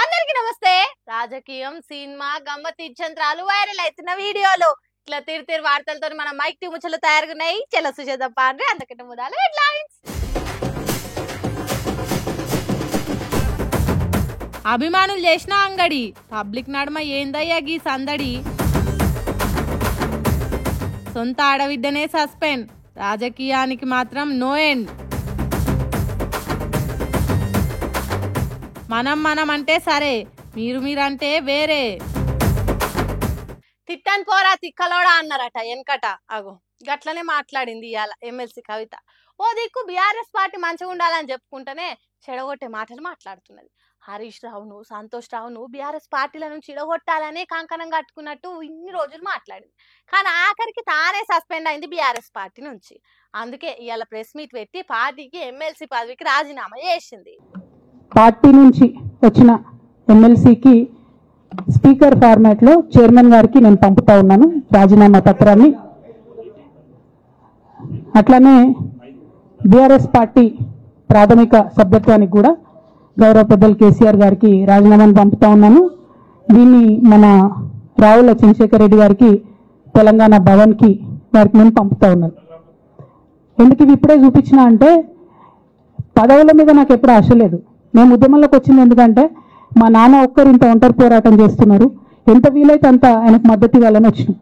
అందరికీ నమస్తే. రాజకీయం, సినిమా, గమ్మత్ ఇచ్చంత్రాలు, వైరల్ అవుతున్న వీడియోలు, ఇట్లా తీరు వార్తలతో మన మైక్ టీ ముచ్చలు తయారుగున్నాయి. చెల్ల సుచేదప్ప అంటే అందుకంటే ముదాలు హెడ్లైన్స్. అభిమానులు చేసిన అంగడి, పబ్లిక్ నడుమ ఏందయ్యా గీ సందడి. సొంత ఆడవిడ్డనే సస్పెండ్, రాజకీయానికి మాత్రం నో ఎండ్. మనం అంటే సరే, మీరంటే వేరే. తిట్టని పోరా తిక్కలోడా అన్నారట వెనకట. అగో గట్లనే మాట్లాడింది ఇవాళ ఎమ్మెల్సీ కవిత. ఓ దిక్కు బీఆర్ఎస్ పార్టీ మంచిగా ఉండాలని చెప్పుకుంటేనే చెడగొట్టే మాటలు మాట్లాడుతున్నది. హరీష్ రావును, సంతోష్ రావును బీఆర్ఎస్ పార్టీల నుంచి చెడగొట్టాలనే కంకణం కట్టుకున్నట్టు ఇన్ని రోజులు మాట్లాడింది. కానీ ఆఖరికి తానే సస్పెండ్ అయింది బీఆర్ఎస్ పార్టీ నుంచి. అందుకే ఇవాళ ప్రెస్ మీట్ పెట్టి పార్టీకి ఎమ్మెల్సీ పదవికి రాజీనామా చేసింది. పార్టీ నుంచి వచ్చిన ఎమ్మెల్సీకి స్పీకర్ ఫార్మాట్ లో చైర్మన్ గారికి నేను పంపుతా ఉన్నాను రాజీనామా పత్రాన్ని. అట్లానే బీఆర్ఎస్ పార్టీ ప్రాథమిక సభ్యత్వానికి కూడా గౌరవ పెద్దలు కేసీఆర్ గారికి రాజీనామాను పంపుతా ఉన్నాను. దీన్ని మన రావుల చంద్రశేఖర్ రెడ్డి గారికి తెలంగాణ భవన్ కి వారికి నేను పంపుతా ఉన్నాను. ఎందుకు ఇది ఇప్పుడే చూపించిన అంటే పదవుల మీద నాకు ఎప్పుడు ఆశ లేదు. మేము ఉద్యమంలోకి వచ్చింది ఎందుకంటే మా నాన్న ఒక్కరు ఇంత ఒంటరి పోరాటం చేస్తున్నారు, ఎంత వీలైతే అంత ఆయనకు మద్దతు ఇవ్వాలని వచ్చినాం.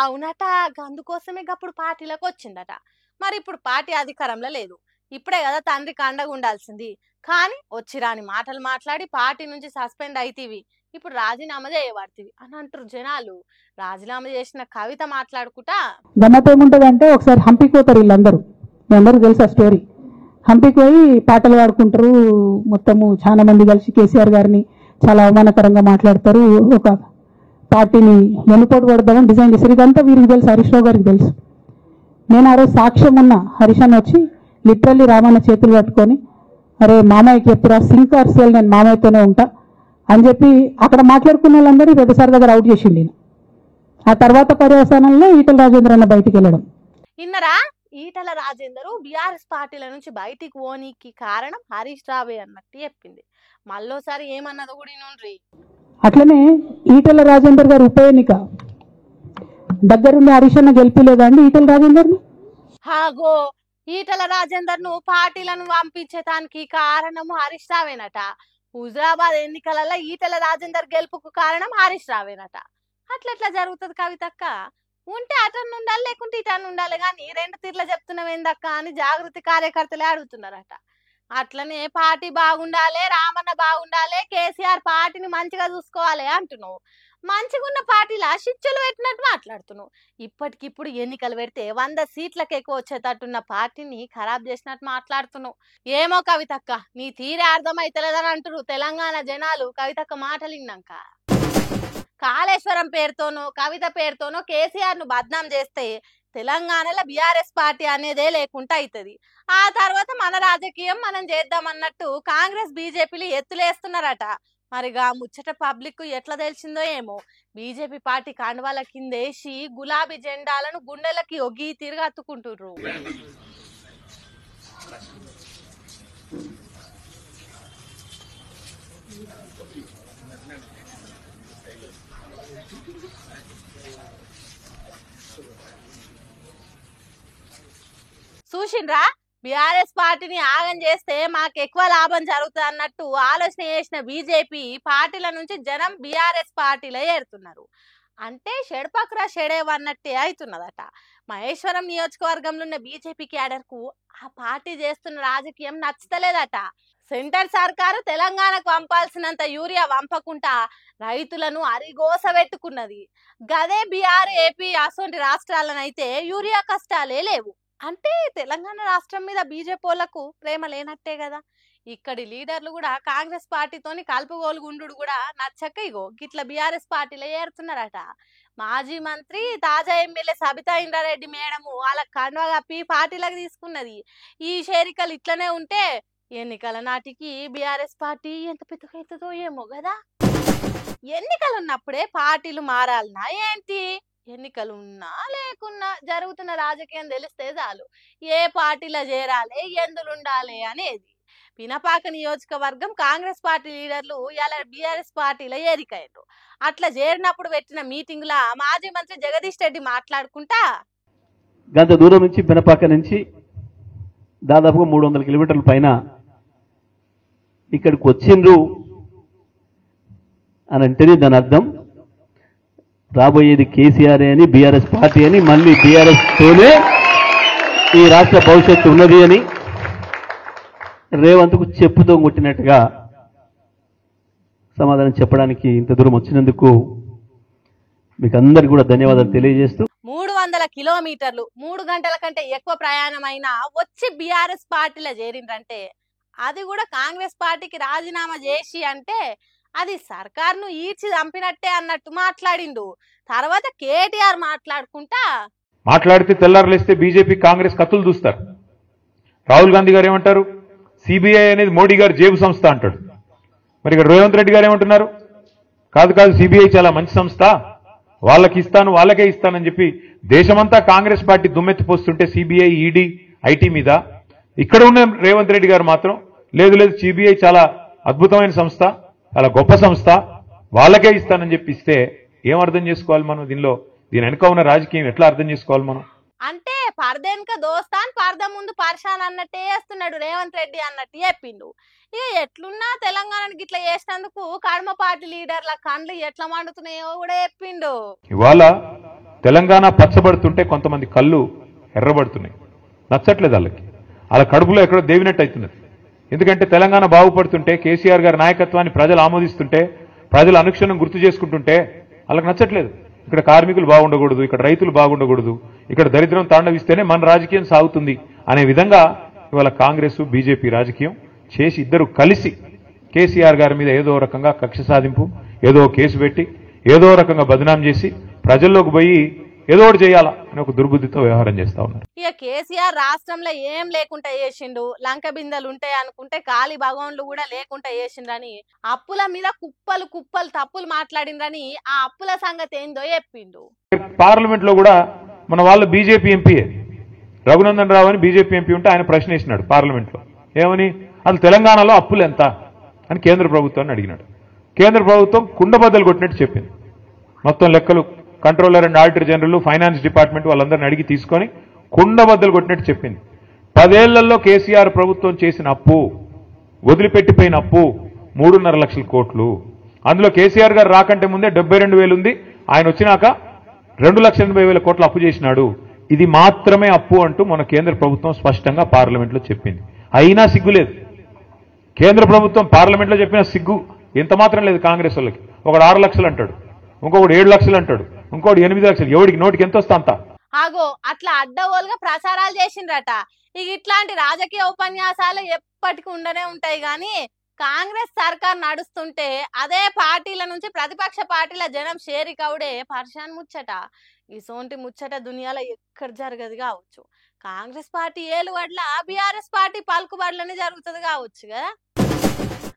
అవునట, అందుకోసమే అప్పుడు పార్టీలకు వచ్చిందట. మరి ఇప్పుడు పార్టీ అధికారంలో లేదు. ఇప్పుడే కదా తండ్రికి అండగా ఉండాల్సింది. కానీ వచ్చిరాని మాటలు మాట్లాడి పార్టీ నుంచి సస్పెండ్ అయితేవి, ఇప్పుడు రాజీనామా చేయబడుతుంది అని అంటారు జనాలు. రాజీనామా చేసిన కవిత మాట్లాడుకుంటా గమ్మత్ ఏముంటది అంటే ఒకసారి హంపికి పోతారు వీళ్ళందరూ, మీ అందరూ తెలుసు ఆ స్టోరీ. హంపికి పోయి పాటలు పాడుకుంటారు, మొత్తము చాలా మంది కలిసి కేసీఆర్ గారిని చాలా అవమానకరంగా మాట్లాడతారు. ఒక పార్టీని వెనుపోటు పడదామని డిజైన్ చేశారు. ఇదంతా వీరికి తెలుసు, హరీష్ రావు గారికి తెలుసు. నేను ఆ రోజు సాక్ష్యం ఉన్న హరీష్ అని వచ్చి లిటరల్లీ రామన్న చేతులు పట్టుకొని, అరే మామయ్యకి ఎప్పుడా సింక్ ఆర్ సేల్, నేను మామయ్యతోనే ఉంటా అని చెప్పి అక్కడ మాట్లాడుకున్న వాళ్ళందరూ పెద్దసారి దగ్గర అవుట్ చేసిండి. ఆ తర్వాత పర్యవసానంలో ఈటల రాజేంద్ర అన్న బయటికి వెళ్ళడం. ఇన్నరా, ఈటల రాజేందర్ బీఆర్ఎస్ పార్టీల నుంచి బయటికి పోనీకి కారణం హరీష్ రావే అన్నట్టు చెప్పింది. మళ్ళోసారి ఏమన్నది కూడా నుండ్రి. అట్లనే ఈటల రాజేందర్ గారు ఉప ఎన్నిక దగ్గరుండి హరీష్ అన్న గెలిపిలేదా అండి ఈటల రాజేందర్ ని? హాగో, ఈటల రాజేందర్ ను పార్టీలను పంపించేదానికి కారణము హరీష్ రావేనట. హుజరాబాద్ ఎన్నికలలో ఈటల రాజేందర్ గెలుపుకు కారణం హరీష్ రావేనట. అట్లెట్లా జరుగుతుంది కవితక్క? ఉంటే అటన్ను ఉండాలి, లేకుంటే ఇటన్ను ఉండాలి, కానీ రెండు తీర్ల చెప్తున్నావు ఏందక్క అని జాగృతి కార్యకర్తలే అడుగుతున్నారట. అట్లనే పార్టీ బాగుండాలి, రామన్న బాగుండాలి, కేసీఆర్ పార్టీని మంచిగా చూసుకోవాలి అంటున్నావు. మంచిగా ఉన్న పార్టీలా శిక్షలు పెట్టినట్టు మాట్లాడుతున్నావు. ఇప్పటికిప్పుడు ఎన్నికలు పెడితే 100 సీట్లకు ఎక్కువ వచ్చేటట్టున్న పార్టీని ఖరాబ్ చేసినట్టు మాట్లాడుతున్నావు. ఏమో కవితక్క, నీ తీరే అర్థమైతలేదని అంటున్నారు తెలంగాణ జనాలు కవితక్క మాటలు విన్నాక. కాళేశ్వరం పేరుతోనో కవిత పేరుతోనో కేసీఆర్ ను బద్నాం చేస్తే తెలంగాణలో బీఆర్ఎస్ పార్టీ అనేదే లేకుండా అవుతుంది. ఆ తర్వాత మన రాజకీయం మనం చేద్దామన్నట్టు కాంగ్రెస్ బీజేపీలు ఎత్తులేస్తున్నారట. మరిగా ముచ్చట పబ్లిక్ ఎట్లా తెలిసిందో ఏమో. బీజేపీ పార్టీ కండువాల కిందేసి గులాబీ జెండాలను గుండెలకి ఒగ్గి తిరిగి అత్తుకుంటుర్రు. చూసిండ్రా, బీఆర్ఎస్ పార్టీని ఆగం చేస్తే మాకు ఎక్కువ లాభం జరుగుతుంది అన్నట్టు ఆలోచన చేసిన బీజేపీ పార్టీల నుంచి జనం బీఆర్ఎస్ పార్టీలో ఏరుతున్నారు. అంటే షెడపక్రా షెడేవన్నట్టే అవుతున్నదట. మహేశ్వరం నియోజకవర్గంలో ఉన్న బీజేపీ క్యాడర్ కు ఆ పార్టీ చేస్తున్న రాజకీయం నచ్చతలేదట. సెంటర్ సర్కారు తెలంగాణకు పంపాల్సినంత యూరియా పంపకుండా రైతులను అరిగోస పెట్టుకున్నది. గదే బీఆర్, ఏపీ అసొంటి రాష్ట్రాలనైతే యూరియా కష్టాలే లేవు. అంటే తెలంగాణ రాష్ట్రం మీద బీజేపీ వాళ్ళకు ప్రేమ లేనట్టే కదా. ఇక్కడి లీడర్లు కూడా కాంగ్రెస్ పార్టీతోని కలుపుగోలుగుండు కూడా నచ్చక ఇగో గిట్ల బీఆర్ఎస్ పార్టీలో ఏరుతున్నారట. మాజీ మంత్రి తాజా ఎమ్మెల్యే సబితా ఇంద్రారెడ్డి మేడము వాళ్ళ కండువా కప్పి పార్టీలకు తీసుకున్నది. ఈ చేరికలు ఇట్లనే ఉంటే ఎన్నికల నాటికి బీఆర్ఎస్ పార్టీ ఎంత పెద్దగైతుందో ఏమో కదా. ఎన్నికలు ఉన్నప్పుడే పార్టీలు మారాలనా ఏంటి? ఎన్నికలు ఉన్నా లేకున్నా జరుగుతున్న రాజకీయం తెలిస్తే చాలు ఏ పార్టీలో చేరాలి ఎందులో ఉండాలి అనేది. పినపాక నియోజకవర్గం కాంగ్రెస్ పార్టీ లీడర్లు ఇలా బీఆర్ఎస్ పార్టీలో ఏరికయ్యారు. అట్లా చేరినప్పుడు పెట్టిన మీటింగ్ లా మాజీ మంత్రి జగదీష్ రెడ్డి మాట్లాడుకుంటా గంత దూరం నుంచి పినపాక నుంచి దాదాపుగా 300 కిలోమీటర్ల పైన ఇక్కడికి వచ్చిండ్రు అని అంటేనే దాని అర్థం రాబోయేది కేసీఆర్ అని, బీఆర్ఎస్ పార్టీ అని, మళ్ళీ బీఆర్ఎస్ తోనే ఈ రాష్ట్ర భవిష్యత్తు ఉన్నది అని రేవంత్కు చెప్పుతో కొట్టినట్టుగా సమాధానం చెప్పడానికి ఇంత దూరం వచ్చినందుకు మీకు అందరికి కూడా ధన్యవాదాలు తెలియజేస్తూ 300 కిలోమీటర్లు 3 గంటల కంటే ఎక్కువ ప్రయాణమైనా వచ్చి బీఆర్ఎస్ పార్టీలో చేరిండ్రంటే అది కూడా కాంగ్రెస్ పార్టీకి రాజీనామా చేసి అంటే అది సర్కార్ను ఈడ్చి చంపినట్టే అన్నట్టు మాట్లాడిండు. తర్వాత కేటీఆర్ మాట్లాడితే తెల్లారులేస్తే బీజేపీ కాంగ్రెస్ కత్తులు దూస్తారు. రాహుల్ గాంధీ గారు ఏమంటారు, సిబిఐ అనేది మోడీ గారు జేబు సంస్థ అంటాడు. మరి ఇక్కడ రేవంత్ రెడ్డి గారు ఏమంటున్నారు, కాదు కాదు సిబిఐ చాలా మంచి సంస్థ, వాళ్ళకే ఇస్తానని చెప్పి దేశమంతా కాంగ్రెస్ పార్టీ దుమ్మెత్తిపోస్తుంటే సిబిఐ, ఈడీ, ఐటీ మీద ఇక్కడ ఉన్న రేవంత్ రెడ్డి గారు మాత్రం లేదు లేదు సిబిఐ చాలా అద్భుతమైన సంస్థ, చాలా గొప్ప సంస్థ, వాళ్ళకే ఇస్తానని చెప్పి ఇస్తే ఏం అర్థం చేసుకోవాలి మనం? దీని వెనుక ఉన్న రాజకీయం ఎట్లా అర్థం చేసుకోవాలి మనం? అంటే పర్దెనక దోస్తాన్ పర్ద ముందు పర్షాన్ అన్నట్టే చేస్తున్నాడు రేవంత్ రెడ్డి అన్నట్టు చెప్పిండు. ఇక ఎట్లున్నా తెలంగాణకి ఇట్లా చేసినందుకు కడమ పార్టీ లీడర్ల కండ్లు ఎట్లా మండుతున్నాయో కూడా చెప్పిండు. ఇవాళ తెలంగాణ పచ్చబడుతుంటే కొంతమంది కళ్ళు ఎర్రబడుతున్నాయి, నచ్చట్లేదు వాళ్ళకి, వాళ్ళ కడుపులో ఎక్కడో దేవినట్టు అవుతున్నది. ఎందుకంటే తెలంగాణ బాగుపడుతుంటే, కేసీఆర్ గారి నాయకత్వాన్ని ప్రజలు ఆమోదిస్తుంటే, ప్రజలు అనుక్షణం గుర్తు చేసుకుంటుంటే వాళ్ళకి నచ్చట్లేదు. ఇక్కడ కార్మికులు బాగుండకూడదు, ఇక్కడ రైతులు బాగుండకూడదు, ఇక్కడ దరిద్రం తాండవిస్తేనే మన రాజకీయం సాగుతుంది అనే విధంగా ఇవాళ కాంగ్రెస్ బీజేపీ రాజకీయం చేసి ఇద్దరు కలిసి కేసీఆర్ గారి మీద ఏదో రకంగా కక్ష సాధింపు, ఏదో కేసు పెట్టి ఏదో రకంగా బదనాం చేసి ప్రజల్లోకి పోయి ఏదో ఒకటి చేయాలా అని ఒక దుర్బుద్ధితో వ్యవహారం చేస్తా ఉన్నారు. ఇక కేసీఆర్ రాష్ట్రంలో ఏం లేకుండా చేసిండు, లంక బిందెలు ఉంటాయి అనుకుంటే ఖాళీ భగవాన్లు కూడా లేకుండా చేసిండ్రని, అప్పుల మీద కుప్పలు కుప్పలు తప్పులు మాట్లాడిండ్రని ఆ అప్పుల సంగతి ఏందో చెప్పిండు. పార్లమెంట్ లో కూడా మన వాళ్ళు బీజేపీ ఎంపీఏ రఘునందన్ రావు అని బీజేపీ ఎంపీ ఉంటే ఆయన ప్రశ్న వేసినాడు పార్లమెంట్ లో, ఏమని అసలు తెలంగాణలో అప్పులు ఎంత అని కేంద్ర ప్రభుత్వాన్ని అడిగినాడు. కేంద్ర ప్రభుత్వం కుండబద్దలు కొట్టినట్టు చెప్పింది. మొత్తం లెక్కలు controller and auditor general, finance department వాళ్ళందరిని అడిగి తీసుకొని కుండబద్దలు కొట్టినట్టు చెప్పింది. 10 ఏళ్లలో కేసీఆర్ ప్రభుత్వం చేసిన అప్పు, వదిలిపెట్టిపోయిన అప్పు 3.5 లక్షల కోట్లు. అందులో కేసీఆర్ గారు రాకంటే ముందే 72,000 ఉంది, ఆయన వచ్చినాక 2,80,000 కోట్ల అప్పు చేసినాడు. ఇది మాత్రమే అప్పు అంటూ మన కేంద్ర ప్రభుత్వం స్పష్టంగా పార్లమెంట్ లో చెప్పింది. అయినా సిగ్గులేదు. కేంద్ర ప్రభుత్వం పార్లమెంట్ లో చెప్పిన సిగ్గు ఎంత మాత్రం లేదు కాంగ్రెస్ వాళ్ళకి. ఒకడు 6 లక్షలు అంటాడు, ఇంకొకటి 7 లక్షలు అంటాడు, ఇంకోటి 8 లక్షలు. ఎవడికి నోటికి ఎంత వస్తా అంత. ఆగో అట్లా అడ్డగోలుగా ప్రచారాలు చేసిండ్రట. ఇక ఇట్లాంటి రాజకీయ ఉపన్యాసాలు ఎప్పటికీ ఉండనే ఉంటాయి. గాని కాంగ్రెస్ సర్కార్ నడుస్తుంటే అదే పార్టీల నుంచి ప్రతిపక్ష పార్టీల జనం షేరి కవుడే పర్షాన్ ముచ్చట. ఇసోంటి ముచ్చట దునియాలో ఎక్కడ జరగదు కావచ్చు. కాంగ్రెస్ పార్టీ ఏలువడ్ల బీఆర్ఎస్ పార్టీ పలుకుబడులని జరుగుతుంది కావచ్చు కదా.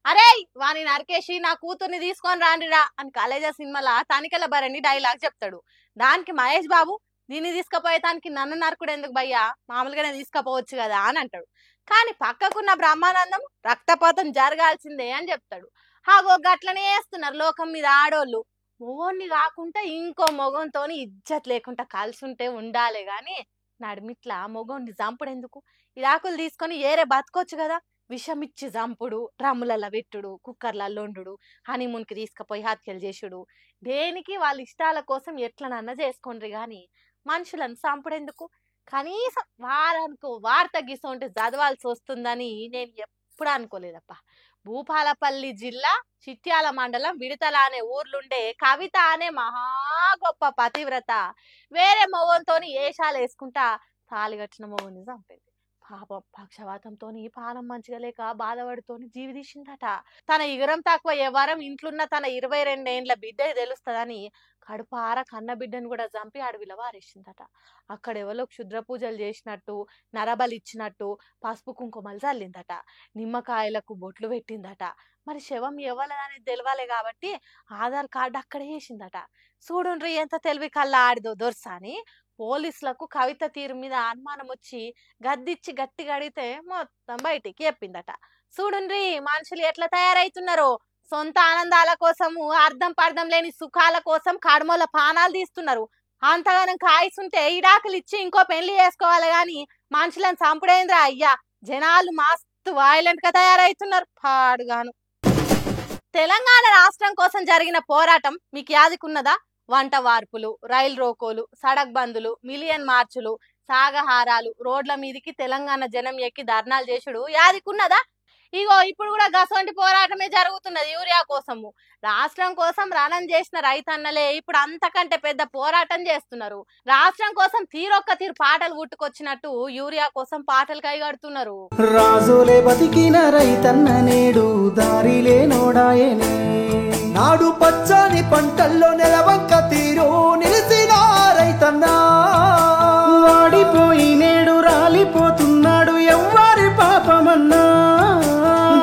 అరే వాని నరికేసి నా కూతుర్ని తీసుకొని రాండిరా అని కాలేజా సినిమాలో తనికెల భరణి డైలాగ్ చెప్తాడు. దానికి మహేష్ బాబు దీన్ని తీసుకుపోయేదానికి నన్ను నరకుడు ఎందుకు భయ్యా, మామూలుగానే తీసుకుపోవచ్చు కదా అని అంటాడు. కానీ పక్కకున్న బ్రహ్మానందం రక్తపాతం జరగాల్సిందే అని చెప్తాడు. హాగో గట్లనే వేస్తున్నారు లోకం మీద ఆడోళ్ళు. మొగోన్ని కాకుండా ఇంకో మొగంతోని ఇజ్జత్ లేకుండా కలిసి ఉంటే ఉండాలి గాని నడిమిట్లా మొగోన్ని చంపుడు ఎందుకు? ఇరాకులు తీసుకొని ఏరే బతకొచ్చు కదా. విషమిచ్చి చంపుడు, డ్రమ్ములలో పెట్టుడు, కుక్కర్లలో వండుడు, హనీమూన్కి తీసుకుపోయి హత్యలు చేసుడు, దేనికి వాళ్ళ ఇష్టాల కోసం ఎట్లనన్నా చేసుకోండి గాని మనుషులను చంపుడెందుకు? కనీసం వారానికి వార్త గీసంటే చదవాల్సి వస్తుందని నేను ఎప్పుడు అనుకోలేదప్ప. భూపాలపల్లి జిల్లా చిట్యాల మండలం విడతల అనే ఊర్లుండే కవిత అనే మహా గొప్ప పతివ్రత వేరే మొగంతోని ఏషాలు వేసుకుంటా తాలిగట్టిన మొగని చంపింది. పాపం పక్షవాతంతోని పానం మంచిగా లేక బాధపడుతోని జీవి తీసిందట. తన ఇగరం తక్కువ ఎవరం ఇంట్లున్న తన 22 ఏండ్ల బిడ్డ తెలుస్తుందని కడుపార కన్న బిడ్డను కూడా చంపి అడవిలో వారేసిందట. అక్కడెవరో క్షుద్ర పూజలు చేసినట్టు, నరబలి ఇచ్చినట్టు పసుపు కుంకుమలు చల్లిందట, నిమ్మకాయలకు బొట్లు పెట్టిందట, మరి శవం ఎవరనేది తెలియాలి కాబట్టి ఆధార్ కార్డు అక్కడే వేసిందట. చూడుండ్రి ఎంత తెలివి కల్లా ఆడిదో దొరసాని. పోలీసులకు కవిత తీరు మీద అనుమానం వచ్చి గద్దిచ్చి గట్టిగా అడిగితే మొత్తం బయటికి చెప్పిందట. చూడుండ్రి మనుషులు ఎట్లా తయారైతున్నారో, సొంత ఆనందాల కోసము అర్థం పర్థం లేని సుఖాల కోసం కడమల పానాలు తీస్తున్నారు. అంతగానం కాయిస్తుంటే ఇడాకులు ఇచ్చి ఇంకో పెళ్లి చేసుకోవాలి గాని మనుషులను చంపుడేంద్రా అయ్యా. జనాలు మస్తు వైలెంట్ గా తయారైతున్నారు పాడుగాను. తెలంగాణ రాష్ట్రం కోసం జరిగిన పోరాటం మీకు యాదికున్నదా? వంట వార్పులు, రైలు రోకోలు, సడక్ బందులు, మిలియన్ మార్చులు, సాగహారాలు, రోడ్ల మీదికి తెలంగాణ జనం ఎక్కి ధర్నాలు చేసుడు యాదికున్నదా? ఇగో ఇప్పుడు కూడా గసొంటి పోరాటమే జరుగుతున్నది యూరియా కోసము. రాష్ట్రం కోసం రణం చేసిన రైతన్నలే ఇప్పుడు అంతకంటే పెద్ద పోరాటం చేస్తున్నారు. రాష్ట్రం కోసం తీరొక్క తీరు పాటలు పుట్టుకొచ్చినట్టు యూరియా కోసం పాటలు కైగడుతున్నారు. రాజులే బతికిన రైతన్న నేడు దారిలే నోడాయనే, నాడు పచ్చని పంటల్లో నెలవంక తీరు నిలిసిన రైతన్న వాడిపోయి నేడు రాలిపోతున్నాడు ఎవ్వరి పాపమన్నా.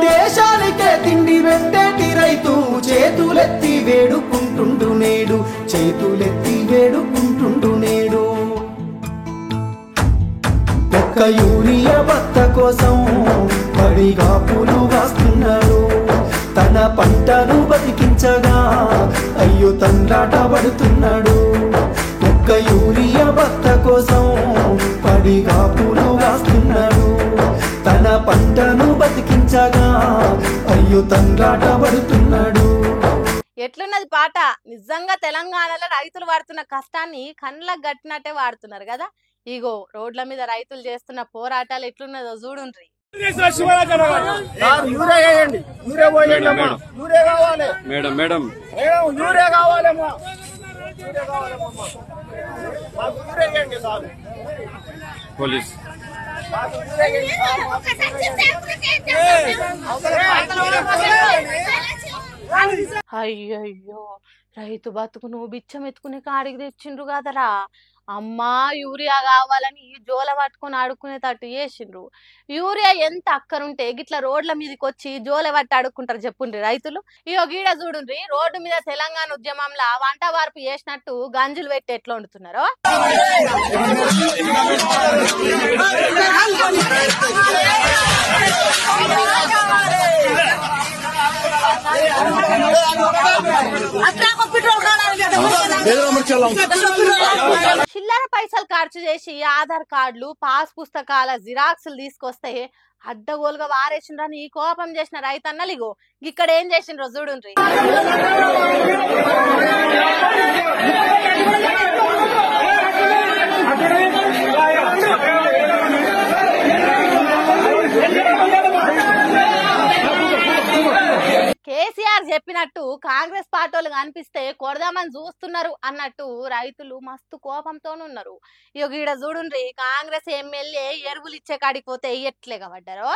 దేశానికే తిండి పెట్టేటి రైతు చేతులెత్తి వేడుకుంటుండు నేడు, చేతులెత్తి వేడుకుంటుండు నేడు. ఒక్క యూరియా బత్త కోసం పడిగా పూలు వాస్తున్నాడు, తన పంటను బతికించగా అయ్యో తండ్రాట పడుతున్నాడు. ఒక్క యూరియా బత్త కోసం పడిగా పూలు వాస్తున్నాడు, తన పంటను బతికించగా అయ్యో తండ్రాట పడుతున్నాడు. ఎట్లున్నది పాట? నిజంగా తెలంగాణలో రైతులు పడుతున్న కష్టాన్ని కళ్ళకు గట్టినట్టే వాడుతున్నారు కదా. ఇగో రోడ్ల మీద రైతులు చేస్తున్న పోరాటాలు ఎట్లున్నదో చూడుండ్రి. పోలీస్ అయ్యయ్యో, రైతు బతుకును బిచ్చం ఎత్తుకునే కాడికి తెచ్చిండ్రు కదరా. అమ్మా యూరియా కావాలని జోల పట్టుకొని అడుక్కునేటట్టు చేసిండ్రు. యూరియా ఎంత అక్కరుంటే గిట్లా రోడ్ల మీదకి వచ్చి జోల పట్టి అడుక్కుంటారు చెప్పుండ్రి రైతులు. ఇయో గీడ చూడుండ్రి, రోడ్డు మీద తెలంగాణ ఉద్యమంలో వంట వార్పు చేసినట్టు గంజులు పెట్టి ఎట్లా వండుతున్నారో. చిల్లర పైసలు ఖర్చు చేసి ఆధార్ కార్డులు, పాస్ పుస్తకాల జిరాక్సులు తీసుకొస్తే అడ్డగోలుగా వారేసిండ్రని కోపం చేసిన రైతన్నలు ఇగో ఇక్కడ ఏం చేసిండ్రో చూడుండ్రి. కేసీఆర్ చెప్పినట్టు కాంగ్రెస్ పార్టీలు కనిపిస్తే కొడదామని చూస్తున్నారు అన్నట్టు రైతులు మస్తు కోపంతోనున్నారు. ఇక ఈడ చూడుండ్రి, కాంగ్రెస్ ఎమ్మెల్యే ఎరువులు ఇచ్చే కాడికి పోతే ఎట్లేగా పడ్డారో.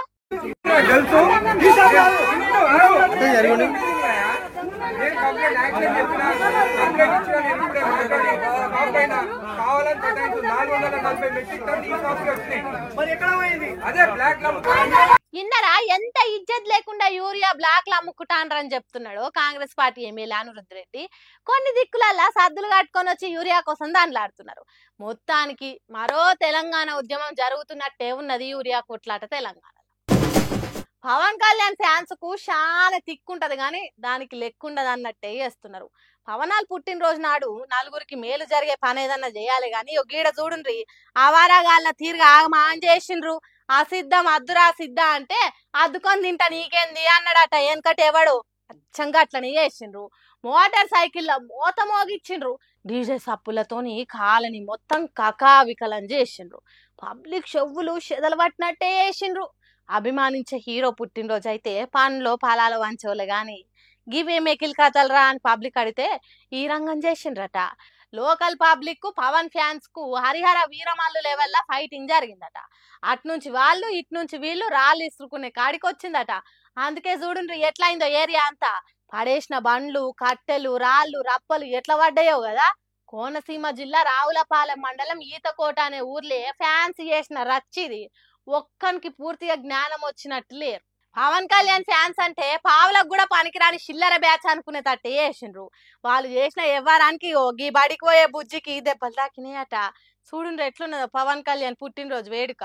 ఇన్నరా ఎంత ఇజ్జత్ లేకుండా యూరియా బ్లాక్ లు అమ్ముకుంటానని చెప్తున్నాడు కాంగ్రెస్ పార్టీ ఎమ్మెల్యే అనిరుద్ధ్ రెడ్డి. కొన్ని దిక్కులల్లా సద్దులు కట్టుకొని వచ్చి యూరియా కోసం దానిలాడుతున్నారు. మొత్తానికి మరో తెలంగాణ ఉద్యమం జరుగుతున్నట్టే ఉన్నది యూరియా కొట్లాట తెలంగాణలో. పవన్ కళ్యాణ్ ఫ్యాన్స్ కు చాలా తిక్కుంటది గాని దానికి లెక్కుండదు అన్నట్టే చేస్తున్నారు. పవనాలు పుట్టినరోజు నాడు నలుగురికి మేలు జరిగే పని ఏదన్నా చేయాలి గాని గీడ చూడుండ్రి, ఆవారాగాళ్ళ తీరుగా ఆగమాన్ చేసిండ్రు. అసిద్ధం అద్దురా సిద్ధ అంటే అద్దుకొని తింటా నీకేంది అన్నాడట వెనకటేవాడు. అచ్చంగా అట్లనే చేసిండ్రు. మోటార్ సైకిల్లో మోత మోగిచ్చిండ్రు. డీజే సప్పులతోని కాలని మొత్తం కకావికలం చేసిండ్రు. పబ్లిక్ చెవులు చెదలు పట్టినట్టే చేసిండ్రు. అభిమానించే హీరో పుట్టినరోజు అయితే పనులో పొలాలు వంచోలే గాని గివే మెకిల్ కథలరా అని పబ్లిక్ అడిగితే ఈ రంగం చేసిండ్రట. లోకల్ పబ్లిక్ కు పవన్ ఫ్యాన్స్ కు హరిహర వీరమల్లు లెవెల్లా ఫైటింగ్ జరిగిందట. అట్నుంచి వాళ్ళు ఇట్నుంచి వీళ్ళు రాళ్ళు ఇసురుకునే కాడికి వచ్చిందట. అందుకే చూడుండ్రి ఎట్లయిందో ఏరియా అంతా. పడేసిన బండ్లు, కట్టెలు, రాళ్ళు, రప్పలు ఎట్లా పడ్డాయో కదా. కోనసీమ జిల్లా రావులపాలెం మండలం ఈతకోట అనే ఊర్లే ఫ్యాన్స్ చేసిన రచ్చిది. ఒక్కనికి పూర్తిగా జ్ఞానం వచ్చినట్టు లేరు. పవన్ కళ్యాణ్ ఫ్యాన్స్ అంటే పావులకు కూడా పనికిరాని చిల్లర బ్యాచ్ అనుకునేటట్టే చేసిండ్రు. వాళ్ళు చేసిన వ్యవహారానికి గీ బడికి పోయే బుజ్జికి దెబ్బలు తాకినాయట. చూడుండ్రు ఎట్లున్నదో పవన్ కళ్యాణ్ పుట్టినరోజు వేడుక.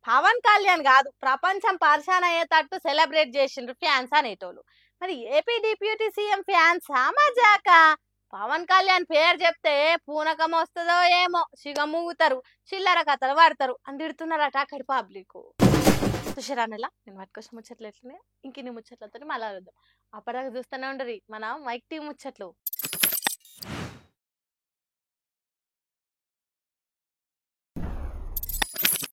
పవన్ కళ్యాణ్ కాదు, ప్రపంచం పరిశాన్ అయ్యేటట్టు సెలబ్రేట్ చేసిండ్రు ఫ్యాన్స్ అనేటోళ్ళు. మరి ఏపీ డిప్యూటీ సీఎం ఫ్యాన్సా మజాకా? పవన్ కళ్యాణ్ పేరు చెప్తే పూనకం వస్తుందో ఏమో, సిగమూగుతారు, చిల్లర కథలు పడతారు అని తిడుతున్నారట అక్కడి పబ్లిక్. చూసారా నెల నేను వాటికోసం ముచ్చట్లు ఎట్లున్నాయి. ఇంకిన్ని ముచ్చట్లతో మళ్ళా చూద్దాం. అప్పటిదాకా చూస్తూనే ఉండరు మన మైక్ టీవీ ముచ్చట్లు.